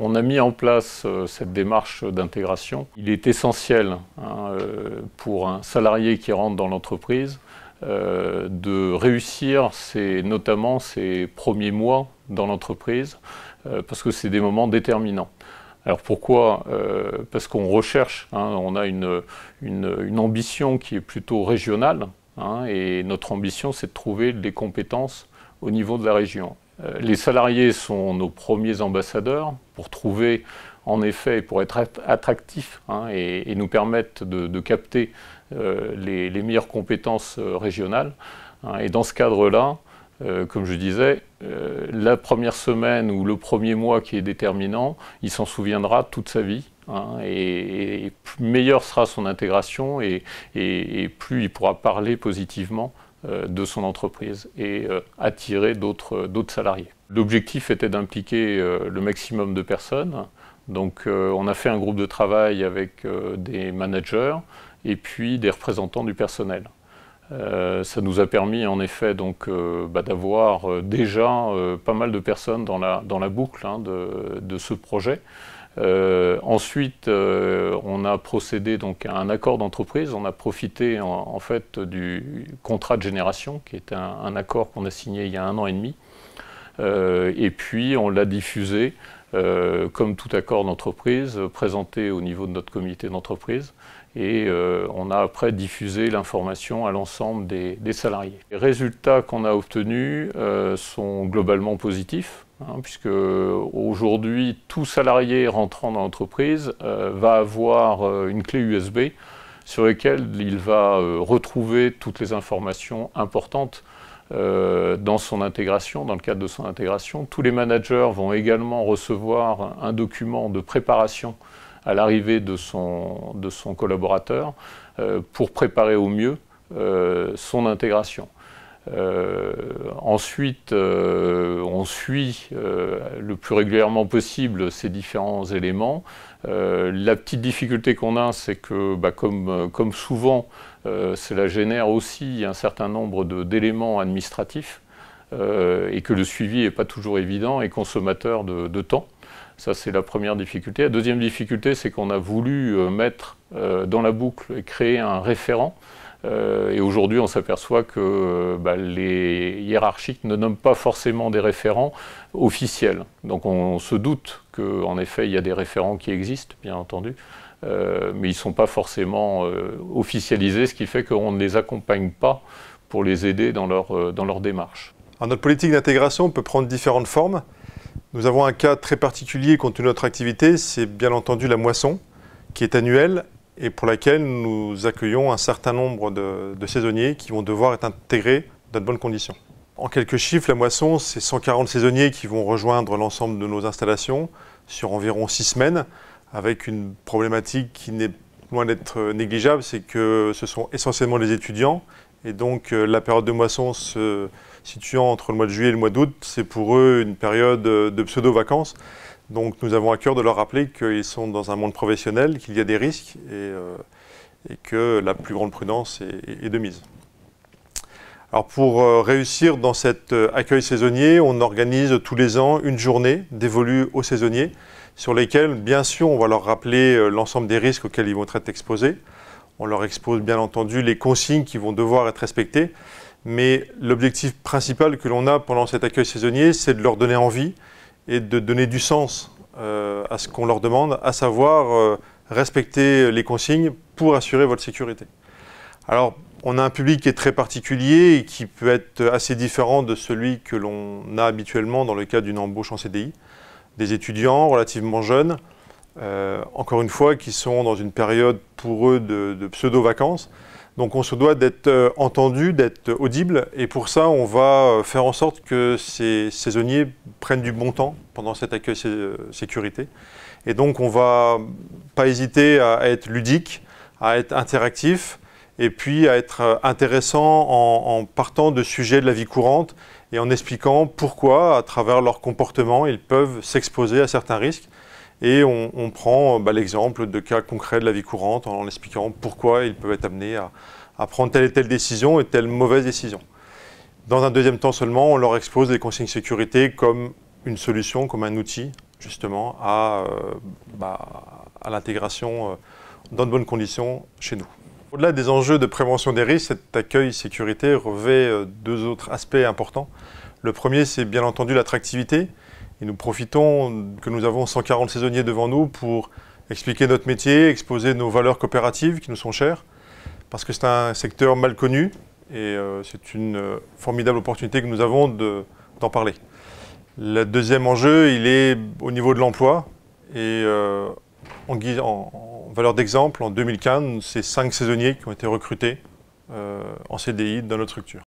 On a mis en place cette démarche d'intégration. Il est essentiel pour un salarié qui rentre dans l'entreprise de réussir notamment ses premiers mois dans l'entreprise parce que c'est des moments déterminants. Alors pourquoi? Parce qu'on recherche, on a une ambition qui est plutôt régionale et notre ambition c'est de trouver des compétences au niveau de la région. Les salariés sont nos premiers ambassadeurs pour trouver, en effet, pour être attractifs et nous permettre de capter les meilleures compétences régionales. Et dans ce cadre-là, comme je disais, la première semaine ou le premier mois qui est déterminant, il s'en souviendra toute sa vie. Et meilleure sera son intégration et plus il pourra parler positivement de son entreprise et attirer d'autres salariés. L'objectif était d'impliquer le maximum de personnes. Donc on a fait un groupe de travail avec des managers et puis des représentants du personnel. Ça nous a permis en effet d'avoir déjà pas mal de personnes dans la boucle de ce projet. Ensuite, on a procédé donc à un accord d'entreprise. On a profité en fait du contrat de génération, qui est un accord qu'on a signé il y a 1 an et demi. Et puis on l'a diffusé, comme tout accord d'entreprise, présenté au niveau de notre comité d'entreprise. Et on a après diffusé l'information à l'ensemble des salariés. Les résultats qu'on a obtenus sont globalement positifs. Puisque aujourd'hui, tout salarié rentrant dans l'entreprise va avoir une clé USB sur laquelle il va retrouver toutes les informations importantes dans son intégration, dans le cadre de son intégration. Tous les managers vont également recevoir un document de préparation à l'arrivée de son collaborateur pour préparer au mieux son intégration. Ensuite, on suit le plus régulièrement possible ces différents éléments. La petite difficulté qu'on a, c'est que, comme souvent, cela génère aussi un certain nombre d'éléments administratifs et que le suivi n'est pas toujours évident et consommateur de temps. Ça, c'est la première difficulté. La deuxième difficulté, c'est qu'on a voulu mettre dans la boucle et créer un référent. Et aujourd'hui, on s'aperçoit que les hiérarchiques ne nomment pas forcément des référents officiels. Donc on se doute qu'en effet, il y a des référents qui existent, bien entendu, mais ils ne sont pas forcément officialisés, ce qui fait qu'on ne les accompagne pas pour les aider dans leur démarche. Alors, notre politique d'intégration peut prendre différentes formes. Nous avons un cas très particulier compte tenu de notre activité, c'est bien entendu la moisson, qui est annuelle, et pour laquelle nous accueillons un certain nombre de saisonniers qui vont devoir être intégrés dans de bonnes conditions. En quelques chiffres, la moisson, c'est 140 saisonniers qui vont rejoindre l'ensemble de nos installations sur environ 6 semaines, avec une problématique qui n'est loin d'être négligeable, c'est que ce sont essentiellement les étudiants, et donc la période de moisson se situant entre le mois de juillet et le mois d'août, c'est pour eux une période de pseudo-vacances. Donc nous avons à cœur de leur rappeler qu'ils sont dans un monde professionnel, qu'il y a des risques et que la plus grande prudence est de mise. Alors pour réussir dans cet accueil saisonnier, on organise tous les ans une journée dévolue aux saisonniers sur lesquels, bien sûr, on va leur rappeler l'ensemble des risques auxquels ils vont être exposés. On leur expose bien entendu les consignes qui vont devoir être respectées. Mais l'objectif principal que l'on a pendant cet accueil saisonnier, c'est de leur donner envie et de donner du sens à ce qu'on leur demande, à savoir respecter les consignes pour assurer votre sécurité. Alors, on a un public qui est très particulier et qui peut être assez différent de celui que l'on a habituellement dans le cadre d'une embauche en CDI. Des étudiants relativement jeunes, encore une fois, qui sont dans une période pour eux de pseudo-vacances. Donc on se doit d'être entendu, d'être audible, et pour ça on va faire en sorte que ces saisonniers prennent du bon temps pendant cet accueil sécurité. Et donc on ne va pas hésiter à être ludique, à être interactif, et puis à être intéressant en partant de sujets de la vie courante et en expliquant pourquoi, à travers leur comportement, ils peuvent s'exposer à certains risques. Et on prend l'exemple de cas concrets de la vie courante en expliquant pourquoi ils peuvent être amenés à prendre telle et telle décision et telle mauvaise décision. Dans un deuxième temps seulement, on leur expose les consignes sécurité comme une solution, comme un outil justement à l'intégration dans de bonnes conditions chez nous. Au-delà des enjeux de prévention des risques, cet accueil sécurité revêt deux autres aspects importants. Le premier, c'est bien entendu l'attractivité. Et nous profitons que nous avons 140 saisonniers devant nous pour expliquer notre métier, exposer nos valeurs coopératives qui nous sont chères, parce que c'est un secteur mal connu et c'est une formidable opportunité que nous avons d'en parler. Le deuxième enjeu, il est au niveau de l'emploi. Et en valeur d'exemple, en 2015, c'est 5 saisonniers qui ont été recrutés en CDI dans notre structure.